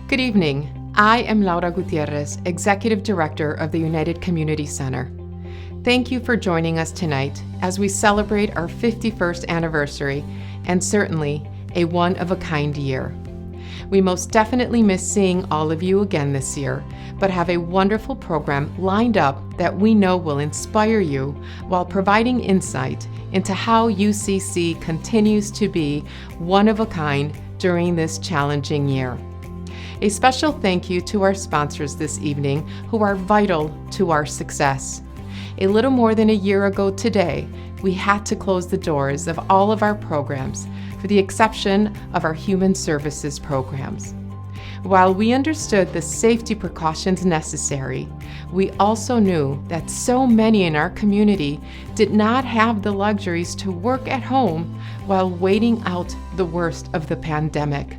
Good evening. I am Laura Gutierrez, Executive Director of the United Community Center. Thank you for joining us tonight as we celebrate our 51st anniversary and certainly a one-of-a-kind year. We most definitely miss seeing all of you again this year, but have a wonderful program lined up that we know will inspire you while providing insight into how UCC continues to be one of a kind during this challenging year. A special thank you to our sponsors this evening who are vital to our success. A little more than a year ago today, we had to close the doors of all of our programs, for the exception of our human services programs. While we understood the safety precautions necessary, we also knew that so many in our community did not have the luxuries to work at home while waiting out the worst of the pandemic.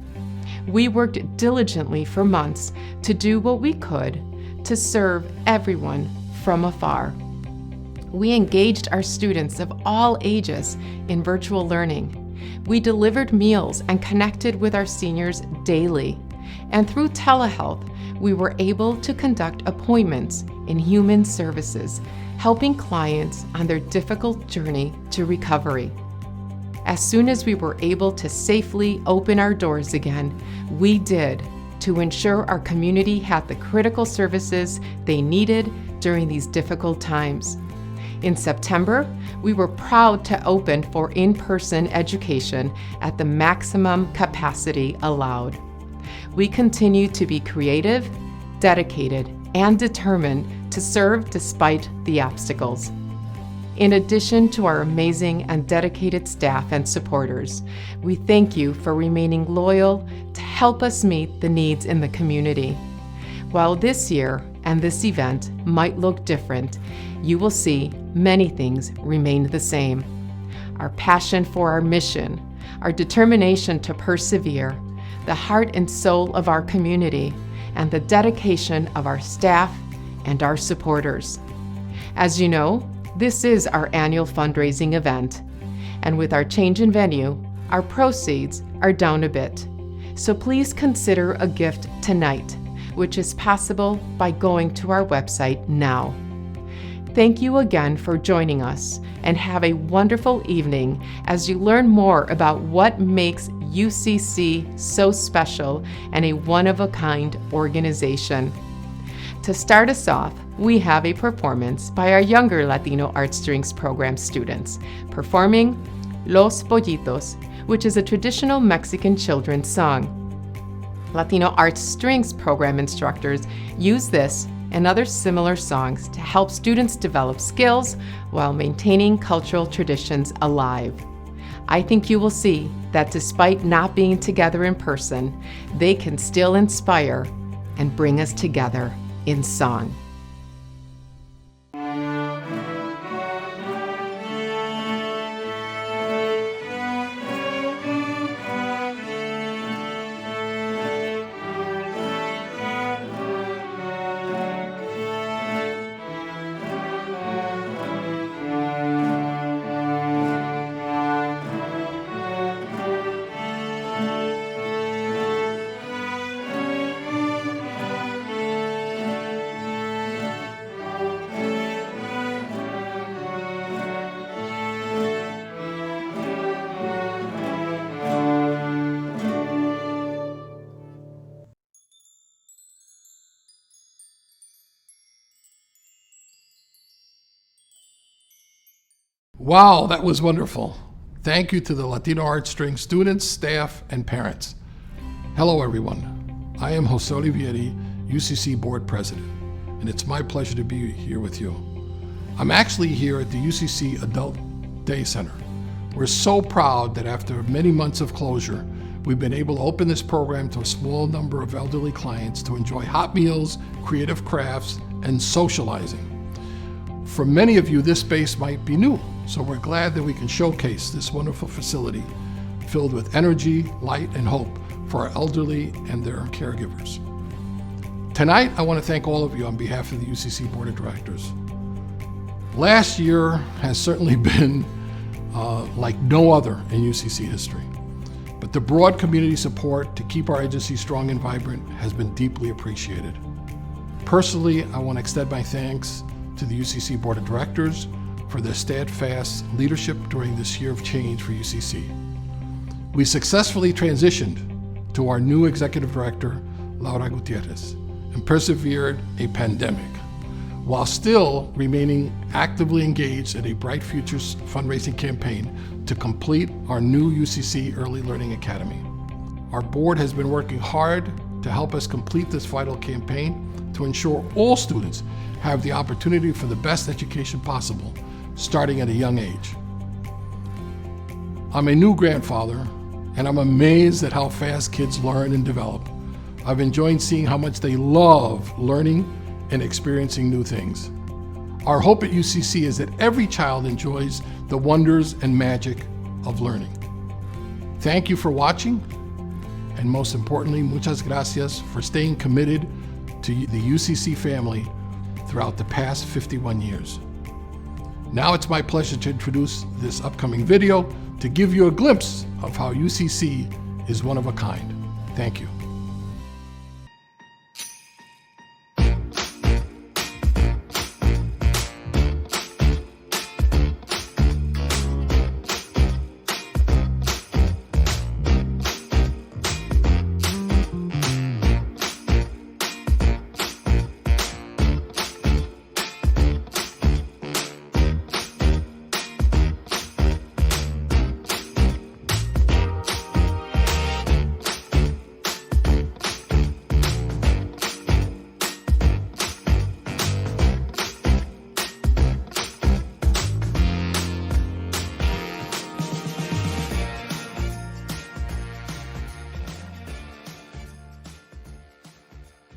We worked diligently for months to do what we could to serve everyone from afar. We engaged our students of all ages in virtual learning. We delivered meals and connected with our seniors daily. And through telehealth, we were able to conduct appointments in human services, helping clients on their difficult journey to recovery. As soon as we were able to safely open our doors again, we did, to ensure our community had the critical services they needed during these difficult times. In September, we were proud to open for in-person education at the maximum capacity allowed. We continue to be creative, dedicated, and determined to serve despite the obstacles. In addition to our amazing and dedicated staff and supporters, we thank you for remaining loyal to help us meet the needs in the community. While this year and this event might look different, you will see many things remain the same. Our passion for our mission, our determination to persevere, the heart and soul of our community, and the dedication of our staff and our supporters. As you know, this is our annual fundraising event, and with our change in venue, our proceeds are down a bit. So please consider a gift tonight, which is possible by going to our website now. Thank you again for joining us, and have a wonderful evening as you learn more about what makes UCC so special and a one-of-a-kind organization. To start us off, we have a performance by our younger Latino Art Strings program students, performing Los Pollitos, which is a traditional Mexican children's song. Latino Art Strings program instructors use this and other similar songs to help students develop skills while maintaining cultural traditions alive. I think you will see that despite not being together in person, they can still inspire and bring us together in song. Wow, that was wonderful. Thank you to the Latino Art String students, staff, and parents. Hello, everyone. I am Jose Olivieri, UCC Board President, and it's my pleasure to be here with you. I'm actually here at the UCC Adult Day Center. We're so proud that after many months of closure, we've been able to open this program to a small number of elderly clients to enjoy hot meals, creative crafts, and socializing. For many of you, this space might be new, so we're glad that we can showcase this wonderful facility filled with energy, light, and hope for our elderly and their caregivers. Tonight, I want to thank all of you on behalf of the UCC Board of Directors. Last year has certainly been like no other in UCC history, but the broad community support to keep our agency strong and vibrant has been deeply appreciated. Personally, I want to extend my thanks to the UCC Board of Directors for their steadfast leadership during this year of change for UCC. We successfully transitioned to our new Executive Director, Laura Gutierrez, and persevered a pandemic, while still remaining actively engaged in a Bright Futures fundraising campaign to complete our new UCC Early Learning Academy. Our board has been working hard to help us complete this vital campaign to ensure all students have the opportunity for the best education possible, starting at a young age. I'm a new grandfather, and I'm amazed at how fast kids learn and develop. I've enjoyed seeing how much they love learning and experiencing new things. Our hope at UCC is that every child enjoys the wonders and magic of learning. Thank you for watching, and most importantly, muchas gracias for staying committed to the UCC family throughout the past 51 years. Now it's my pleasure to introduce this upcoming video to give you a glimpse of how UCC is one of a kind. Thank you.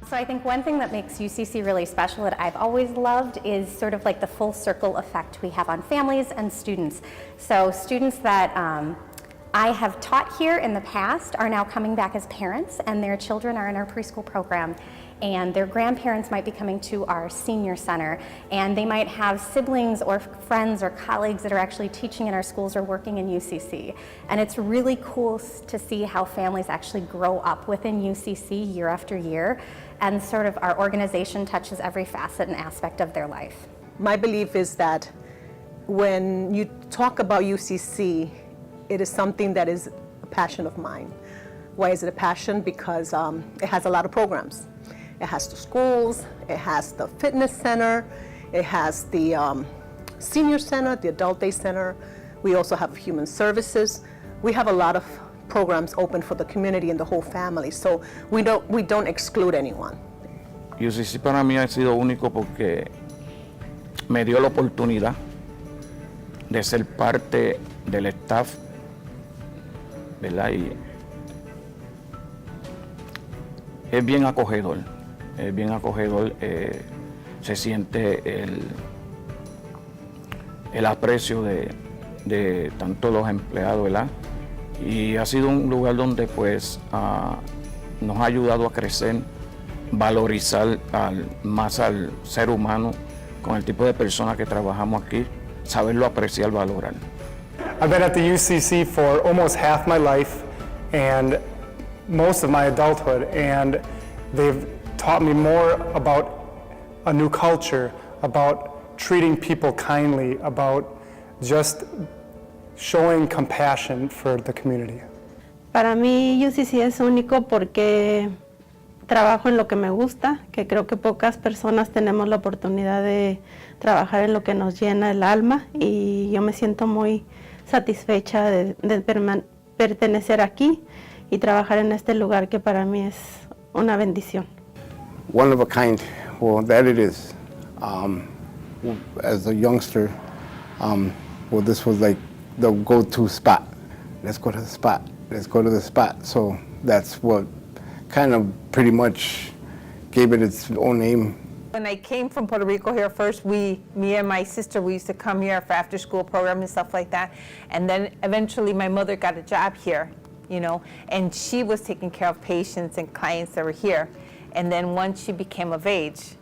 So I think one thing that makes UCC really special that I've always loved is sort of like the full circle effect we have on families and students. So students that I have taught here in the past are now coming back as parents, and their children are in our preschool program, and their grandparents might be coming to our senior center, and they might have siblings or friends or colleagues that are actually teaching in our schools or working in UCC. And it's really cool to see how families actually grow up within UCC year after year, and sort of our organization touches every facet and aspect of their life. My belief is that when you talk about UCC, it is something that is a passion of mine. Why is it a passion? Because it has a lot of programs. It has the schools, it has the fitness center, it has the senior center, the adult day center. We also have human services. We have a lot of programs open for the community and the whole family, so we don't exclude anyone. UCC para mí ha sido único porque me dio la oportunidad de ser parte del staff, ¿verdad? Y es bien acogedor, se siente el aprecio de tanto los empleados, ¿verdad? Y ha sido un lugar donde pues nos ha ayudado a crecer, valorizar más al ser humano con el tipo de personas que trabajamos aquí, saberlo apreciar, valorar. I've been at the UCC for almost half my life and most of my adulthood, and they've taught me more about a new culture, about treating people kindly, about just showing compassion for the community. Para mí UCC es único porque trabajo en lo que me gusta, que creo que pocas personas tenemos la oportunidad de trabajar en lo que nos llena el alma, y yo me siento muy satisfecha de pertenecer aquí y trabajar en este lugar que para mí es una bendición. One of a kind, well, that it is. As a youngster, well, this was like the go-to spot. Let's go to the spot. Let's go to the spot. So that's what kind of pretty much gave it its own name. When I came from Puerto Rico here first, me and my sister, we used to come here for after-school program and stuff like that. And then eventually my mother got a job here, you know, and she was taking care of patients and clients that were here. And then once she became of age,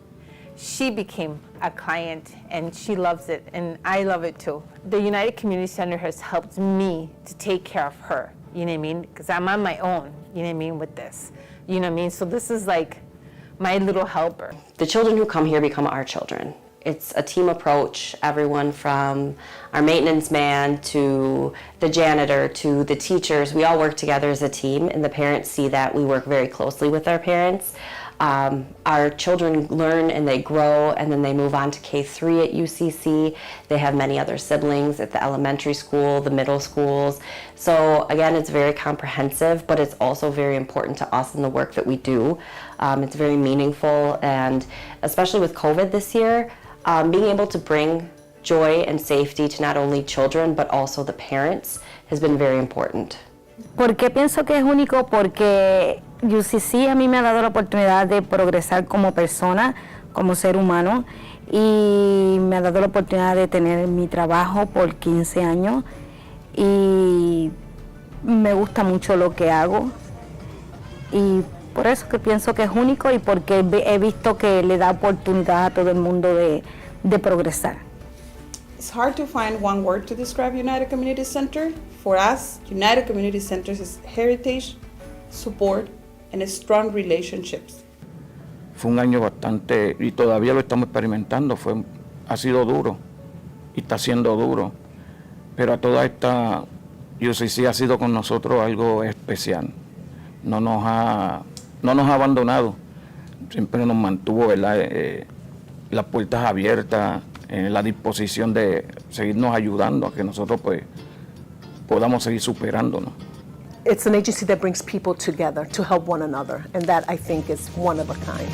she became a client, and she loves it, and I love it too. The United Community Center has helped me to take care of her, you know what I mean? Because I'm on my own, you know what I mean, with this, you know what I mean? So this is like my little helper. The children who come here become our children. It's a team approach, everyone from our maintenance man to the janitor to the teachers. We all work together as a team, and the parents see that we work very closely with our parents. Our children learn and they grow, and then they move on to K-3 at UCC. They have many other siblings at the elementary school, the middle schools. So again, it's very comprehensive, but it's also very important to us in the work that we do. It's very meaningful, and especially with COVID this year, being able to bring joy and safety to not only children, but also the parents has been very important. ¿Por qué pienso que es único? Porque UCC a mí me ha dado la oportunidad de progresar como persona, como ser humano, y me ha dado la oportunidad de tener mi trabajo por 15 años, y me gusta mucho lo que hago, y por eso que pienso que es único y porque he visto que le da oportunidad a todo el mundo de progresar. It's hard to find one word to describe United Community Center. For us, United Community Centers is heritage, support, and strong relationships. Fue un año bastante, y todavía lo estamos experimentando, ha sido duro y está siendo duro, pero a toda esta UCC ha sido con nosotros algo especial. No nos ha abandonado, siempre nos mantuvo, ¿verdad? Las puertas abiertas, la disposición de seguirnos ayudando a que nosotros pues podamos seguir superándonos. It's an agency that brings people together to help one another, and that I think is one of a kind.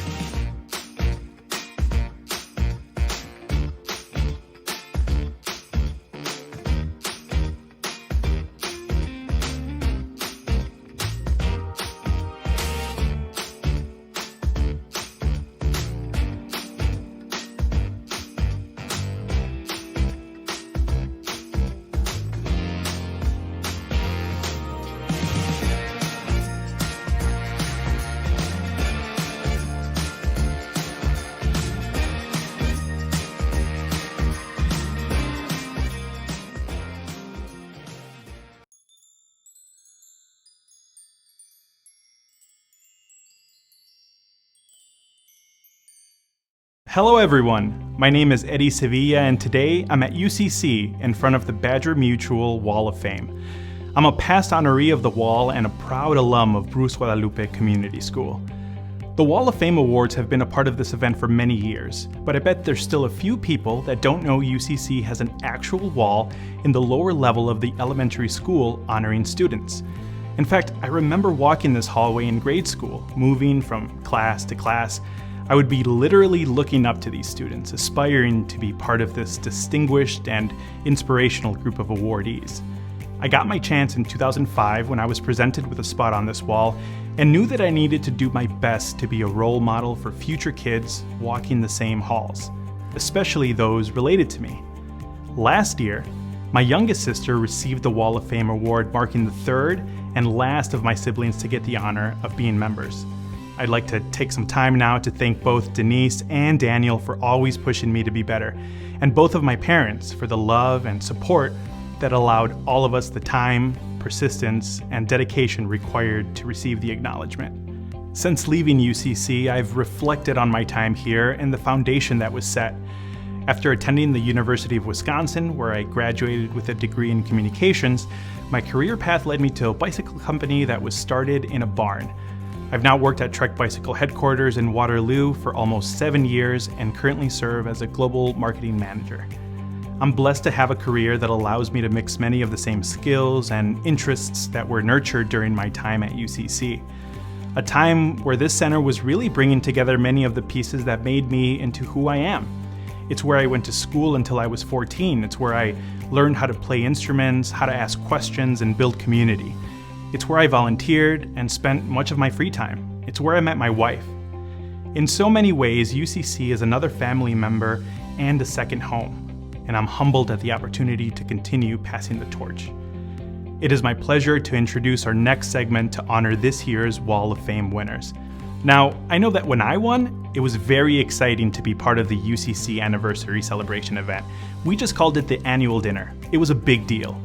Hello everyone, my name is Eddie Sevilla and today I'm at UCC in front of the Badger Mutual Wall of Fame. I'm a past honoree of the Wall and a proud alum of Bruce Guadalupe Community School. The Wall of Fame Awards have been a part of this event for many years, but I bet there's still a few people that don't know UCC has an actual wall in the lower level of the elementary school honoring students. In fact, I remember walking this hallway in grade school, moving from class to class. I would be literally looking up to these students, aspiring to be part of this distinguished and inspirational group of awardees. I got my chance in 2005 when I was presented with a spot on this wall and knew that I needed to do my best to be a role model for future kids walking the same halls, especially those related to me. Last year, my youngest sister received the Wall of Fame award, marking the third and last of my siblings to get the honor of being members. I'd like to take some time now to thank both Denise and Daniel for always pushing me to be better, and both of my parents for the love and support that allowed all of us the time, persistence, and dedication required to receive the acknowledgement. Since leaving UCC, I've reflected on my time here and the foundation that was set. After attending the University of Wisconsin, where I graduated with a degree in communications, my career path led me to a bicycle company that was started in a barn. I've now worked at Trek Bicycle headquarters in Waterloo for almost 7 years and currently serve as a global marketing manager. I'm blessed to have a career that allows me to mix many of the same skills and interests that were nurtured during my time at UCC. A time where this center was really bringing together many of the pieces that made me into who I am. It's where I went to school until I was 14. It's where I learned how to play instruments, how to ask questions, and build community. It's where I volunteered and spent much of my free time. It's where I met my wife. In so many ways, UCC is another family member and a second home, and I'm humbled at the opportunity to continue passing the torch. It is my pleasure to introduce our next segment to honor this year's Wall of Fame winners. Now, I know that when I won, it was very exciting to be part of the UCC anniversary celebration event. We just called it the annual dinner. It was a big deal.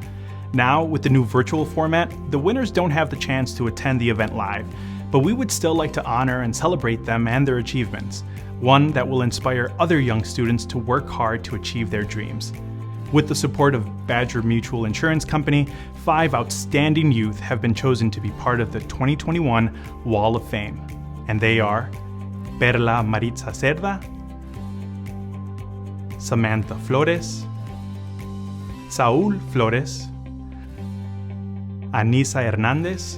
Now, with the new virtual format, the winners don't have the chance to attend the event live, but we would still like to honor and celebrate them and their achievements, one that will inspire other young students to work hard to achieve their dreams. With the support of Badger Mutual Insurance Company, 5 outstanding youth have been chosen to be part of the 2021 Wall of Fame, and they are Perla Maritza Cerda, Samantha Flores, Saúl Flores, Anisa Hernandez,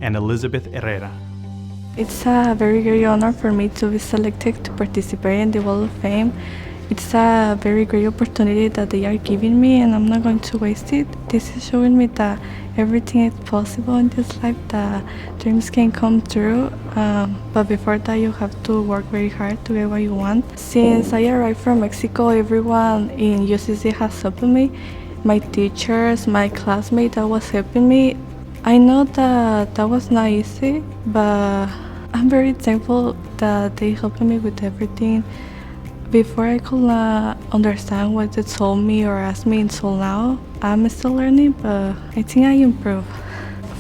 and Elizabeth Herrera. It's a very great honor for me to be selected to participate in the Wall of Fame. It's a very great opportunity that they are giving me, and I'm not going to waste it. This is showing me that everything is possible in this life, that dreams can come true, but before that you have to work very hard to get what you want. Since I arrived from Mexico, everyone in UCC has helped me. My teachers, my classmates that was helping me. I know that that was not easy, but I'm very thankful that they helped me with everything. Before I could not understand what they told me or asked me until now. I'm still learning, but I think I improved.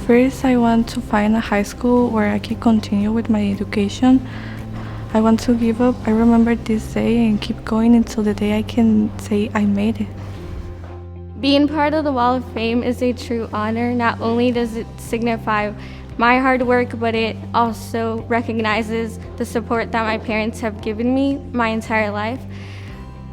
First, I want to find a high school where I can continue with my education. I want to give up. I remember this day and keep going until the day I can say I made it. Being part of the Wall of Fame is a true honor. Not only does it signify my hard work, but it also recognizes the support that my parents have given me my entire life.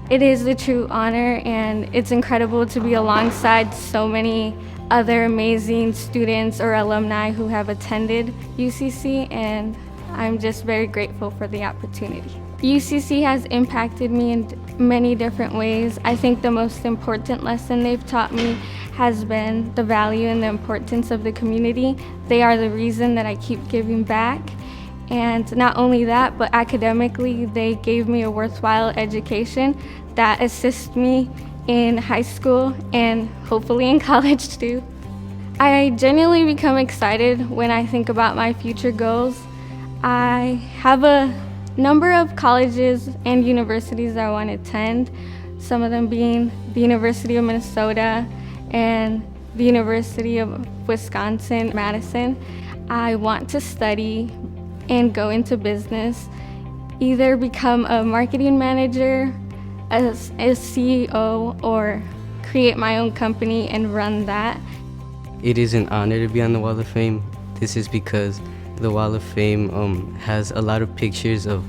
It is a true honor, and it's incredible to be alongside so many other amazing students or alumni who have attended UCC, and I'm just very grateful for the opportunity. UCC has impacted me in many different ways. I think the most important lesson they've taught me has been the value and the importance of the community. They are the reason that I keep giving back. And not only that, but academically, they gave me a worthwhile education that assists me in high school and hopefully in college too. I genuinely become excited when I think about my future goals. I have a number of colleges and universities that I want to attend, some of them being the University of Minnesota and the University of Wisconsin-Madison. I want to study and go into business, either become a marketing manager, a CEO, or create my own company and run that. It is an honor to be on the Wall of Fame. This is because the Wall of Fame has a lot of pictures of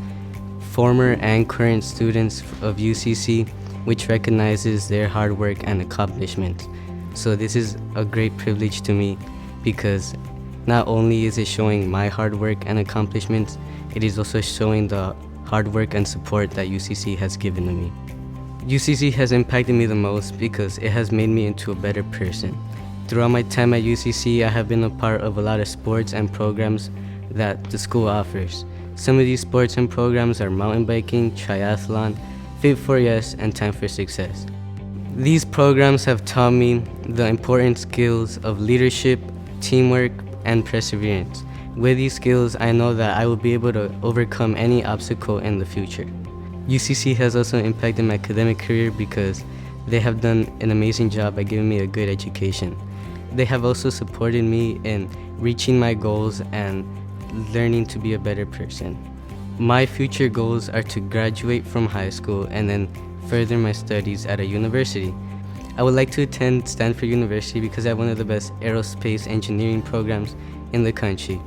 former and current students of UCC, which recognizes their hard work and accomplishments. So this is a great privilege to me because not only is it showing my hard work and accomplishments, it is also showing the hard work and support that UCC has given to me. UCC has impacted me the most because it has made me into a better person. Throughout my time at UCC, I have been a part of a lot of sports and programs that the school offers. Some of these sports and programs are mountain biking, triathlon, Fit for Yes, and Time for Success. These programs have taught me the important skills of leadership, teamwork, and perseverance. With these skills, I know that I will be able to overcome any obstacle in the future. UCC has also impacted my academic career because they have done an amazing job by giving me a good education. They have also supported me in reaching my goals and learning to be a better person. My future goals are to graduate from high school and then further my studies at a university. I would like to attend Stanford University because I have one of the best aerospace engineering programs in the country.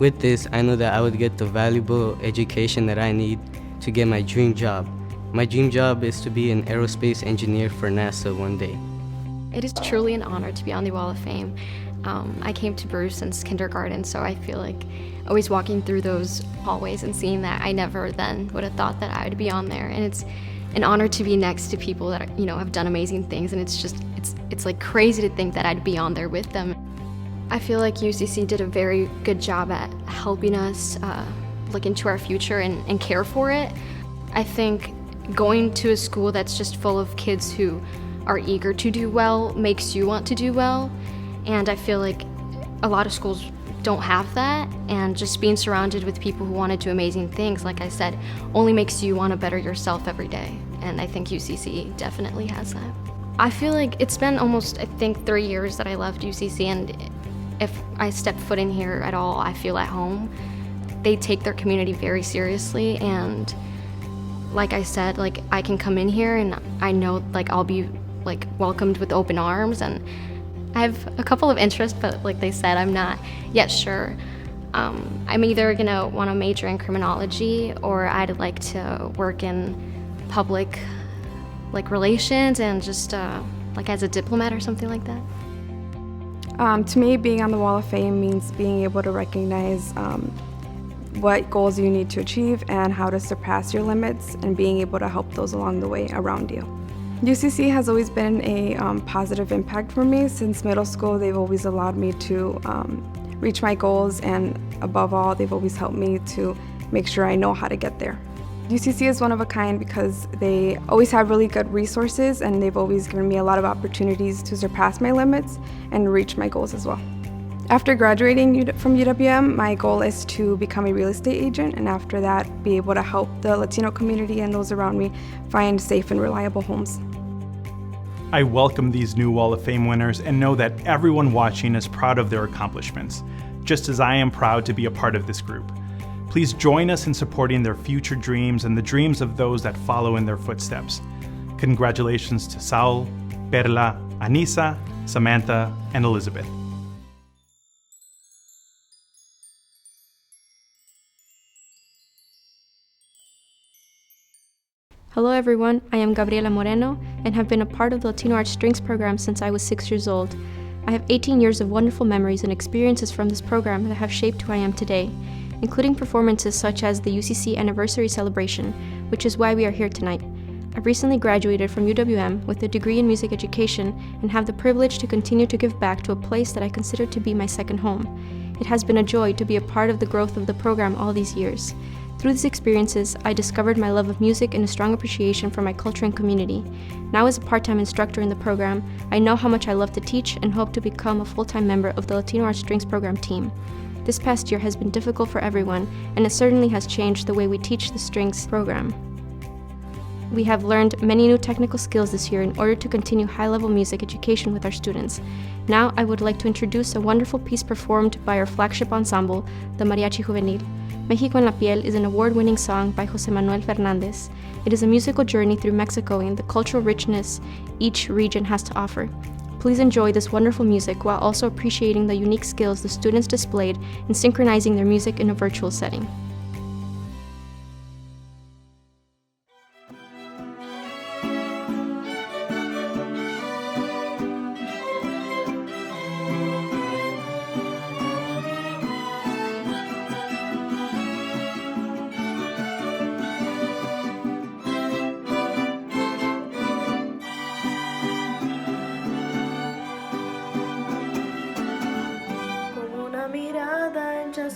With this, I know that I would get the valuable education that I need to get my dream job. My dream job is to be an aerospace engineer for NASA one day. It is truly an honor to be on the Wall of Fame. I came to Bruce since kindergarten, so I feel like always walking through those hallways and seeing that, I never then would have thought that I would be on there. And it's an honor to be next to people that have done amazing things, and it's like crazy to think that I'd be on there with them. I feel like UCC did a very good job at helping us look into our future and care for it. I think going to a school that's just full of kids who are eager to do well makes you want to do well, and I feel like a lot of schools don't have that, and just being surrounded with people who want to do amazing things, like I said, only makes you want to better yourself every day, and I think UCC definitely has that. I feel like it's been almost, 3 years that I left UCC, and if I step foot in here at all, I feel at home. They take their community very seriously, and like I said, I can come in here and I know I'll be welcomed with open arms, and I have a couple of interests, but like they said, I'm not yet sure I'm either gonna want to major in criminology, or I'd like to work in public relations and just as a diplomat or something like that. To me, being on the Wall of Fame means being able to recognize what goals you need to achieve and how to surpass your limits, and being able to help those along the way around you. UCC has always been a positive impact for me. Since middle school, they've always allowed me to reach my goals, and above all, they've always helped me to make sure I know how to get there. UCC is one of a kind because they always have really good resources, and they've always given me a lot of opportunities to surpass my limits and reach my goals as well. After graduating from UWM, my goal is to become a real estate agent, and after that, be able to help the Latino community and those around me find safe and reliable homes. I welcome these new Wall of Fame winners and know that everyone watching is proud of their accomplishments, just as I am proud to be a part of this group. Please join us in supporting their future dreams and the dreams of those that follow in their footsteps. Congratulations to Saul, Perla, Anissa, Samantha, and Elizabeth. Hello everyone, I am Gabriela Moreno and have been a part of the Latino Art Strings program since I was 6 years old. I have 18 years of wonderful memories and experiences from this program that have shaped who I am today, including performances such as the UCC Anniversary Celebration, which is why we are here tonight. I've recently graduated from UWM with a degree in music education and have the privilege to continue to give back to a place that I consider to be my second home. It has been a joy to be a part of the growth of the program all these years. Through these experiences, I discovered my love of music and a strong appreciation for my culture and community. Now as a part-time instructor in the program, I know how much I love to teach and hope to become a full-time member of the Latino Art Strings program team. This past year has been difficult for everyone, and it certainly has changed the way we teach the strings program. We have learned many new technical skills this year in order to continue high-level music education with our students. Now I would like to introduce a wonderful piece performed by our flagship ensemble, the Mariachi Juvenil. México en la Piel is an award-winning song by José Manuel Fernández. It is a musical journey through Mexico and the cultural richness each region has to offer. Please enjoy this wonderful music while also appreciating the unique skills the students displayed in synchronizing their music in a virtual setting.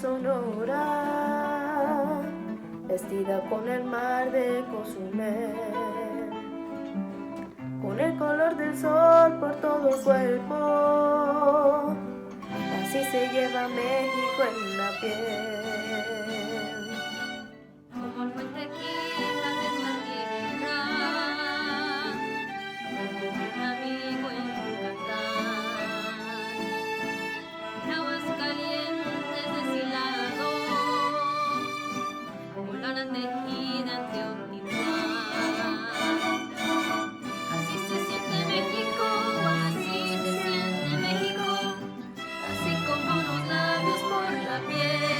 Sonora, vestida con el mar de Cozumel, con el color del sol por todo el cuerpo, así se lleva México en la piel. Como el fuente quieta de esta tierra, un amigo en tu cantar, aguas calientes deshilados, como lana tejida en Teotihuacán. Así se siente México, así se siente México, así como los labios por la piel.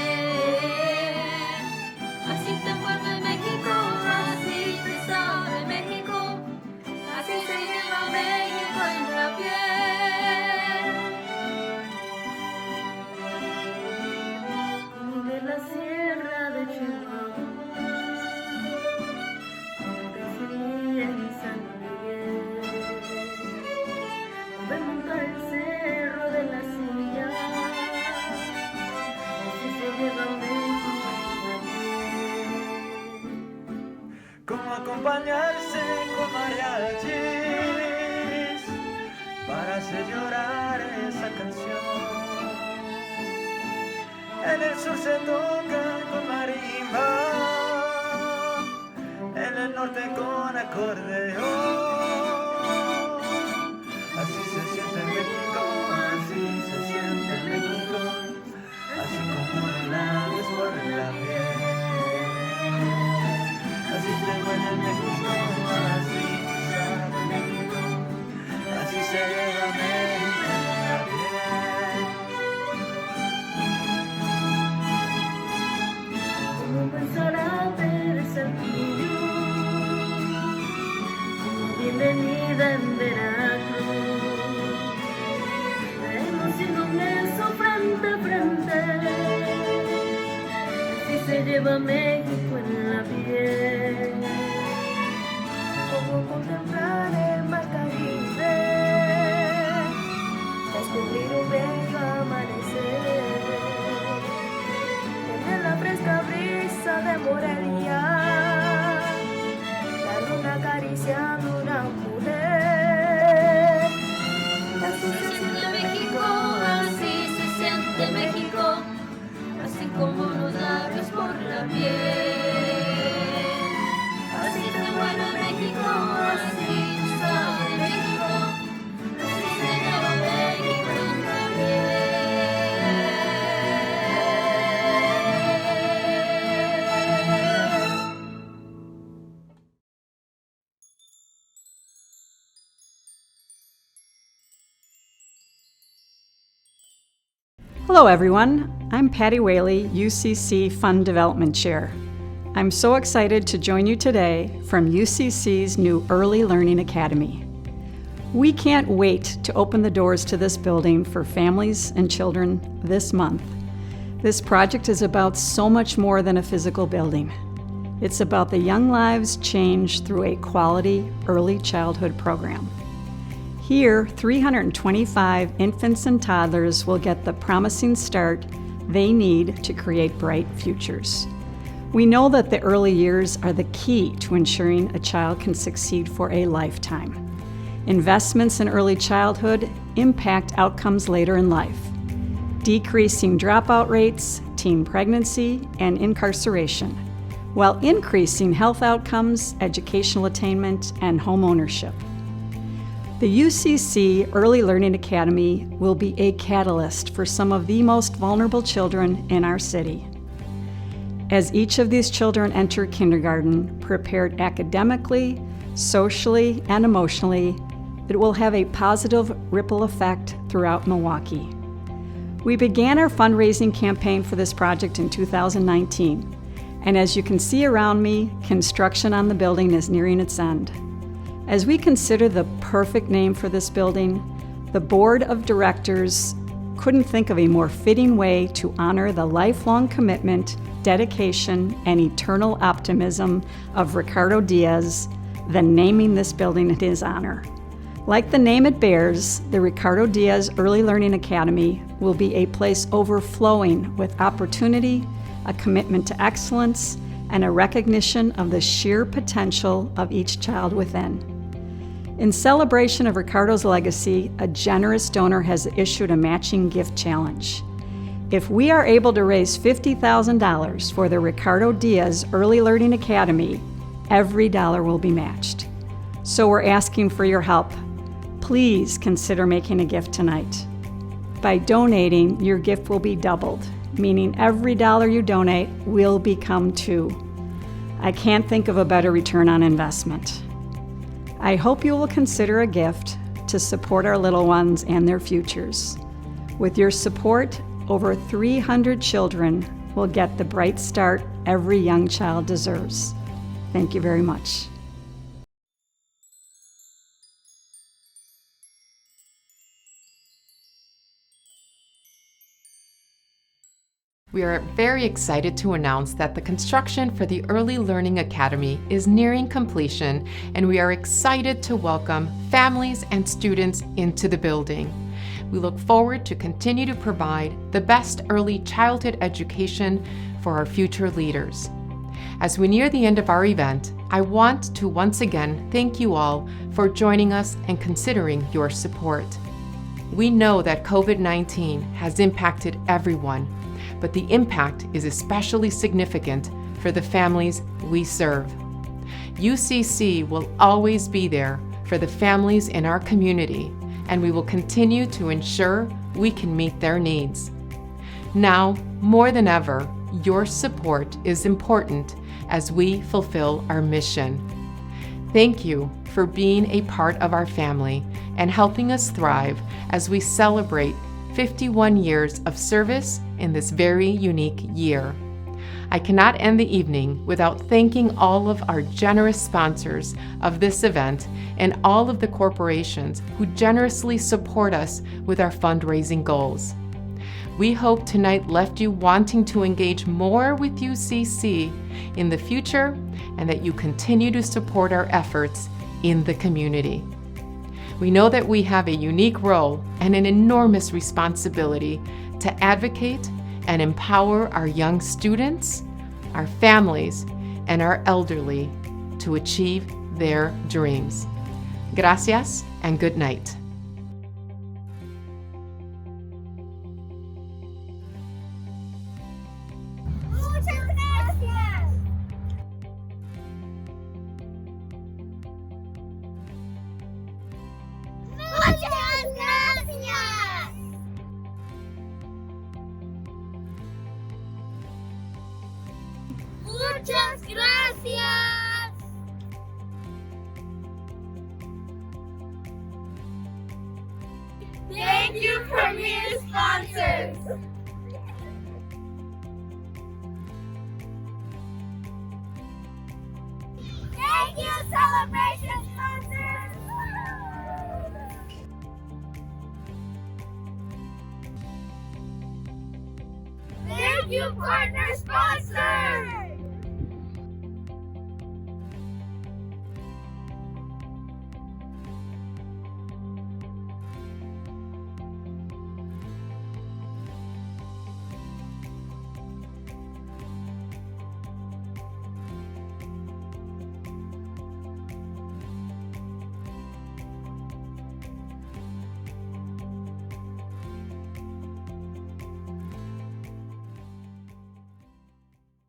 Así te envuelve México, así te sabe México, así se lleva México en la piel. De la sierra de Chihuahua, crecí en San Miguel, remonta el cerro de la Silla, así se lleva México en la piel. Cómo acompañarse con mariachis para hacer llorar esa canción. En el sur se toca con marimba, en el norte con acordeón. Así se siente México, así se siente México, así como los labios por la piel. Así se huele México, así se sabe México, así se lleva México en la piel. acariciando una mujer. Así se siente México, así se siente México, así como los labios por la piel. Así se muere México, así sabe México, así se llama México también. Hello everyone, I'm Patty Whaley, UCC Fund Development Chair. I'm so excited to join you today from UCC's new Early Learning Academy. We can't wait to open the doors to this building for families and children this month. This project is about so much more than a physical building. It's about the young lives changed through a quality early childhood program. Here, 325 infants and toddlers will get the promising start they need to create bright futures. We know that the early years are the key to ensuring a child can succeed for a lifetime. Investments in early childhood impact outcomes later in life, decreasing dropout rates, teen pregnancy, and incarceration, while increasing health outcomes, educational attainment, and home ownership. The UCC Early Learning Academy will be a catalyst for some of the most vulnerable children in our city. As each of these children enter kindergarten, prepared academically, socially, and emotionally, it will have a positive ripple effect throughout Milwaukee. We began our fundraising campaign for this project in 2019, and as you can see around me, construction on the building is nearing its end. As we consider the perfect name for this building, the Board of Directors couldn't think of a more fitting way to honor the lifelong commitment, dedication, and eternal optimism of Ricardo Diaz than naming this building in his honor. Like the name it bears, the Ricardo Diaz Early Learning Academy will be a place overflowing with opportunity, a commitment to excellence, and a recognition of the sheer potential of each child within. In celebration of Ricardo's legacy, a generous donor has issued a matching gift challenge. If we are able to raise $50,000 for the Ricardo Diaz Early Learning Academy, every dollar will be matched. So we're asking for your help. Please consider making a gift tonight. By donating, your gift will be doubled, meaning every dollar you donate will become two. I can't think of a better return on investment. I hope you will consider a gift to support our little ones and their futures. With your support, over 300 children will get the bright start every young child deserves. Thank you very much. We are very excited to announce that the construction for the Early Learning Academy is nearing completion, and we are excited to welcome families and students into the building. We look forward to continue to provide the best early childhood education for our future leaders. As we near the end of our event, I want to once again thank you all for joining us and considering your support. We know that COVID-19 has impacted everyone, but the impact is especially significant for the families we serve. UCC will always be there for the families in our community, and we will continue to ensure we can meet their needs. Now, more than ever, your support is important as we fulfill our mission. Thank you for being a part of our family and helping us thrive as we celebrate 51 years of service in this very unique year. I cannot end the evening without thanking all of our generous sponsors of this event and all of the corporations who generously support us with our fundraising goals. We hope tonight left you wanting to engage more with UCC in the future and that you continue to support our efforts in the community. We know that we have a unique role and an enormous responsibility to advocate and empower our young students, our families, and our elderly to achieve their dreams. Gracias and good night. Muchas gracias. Thank you Premier sponsors. Thank you Celebration sponsors. Thank you partner sponsors.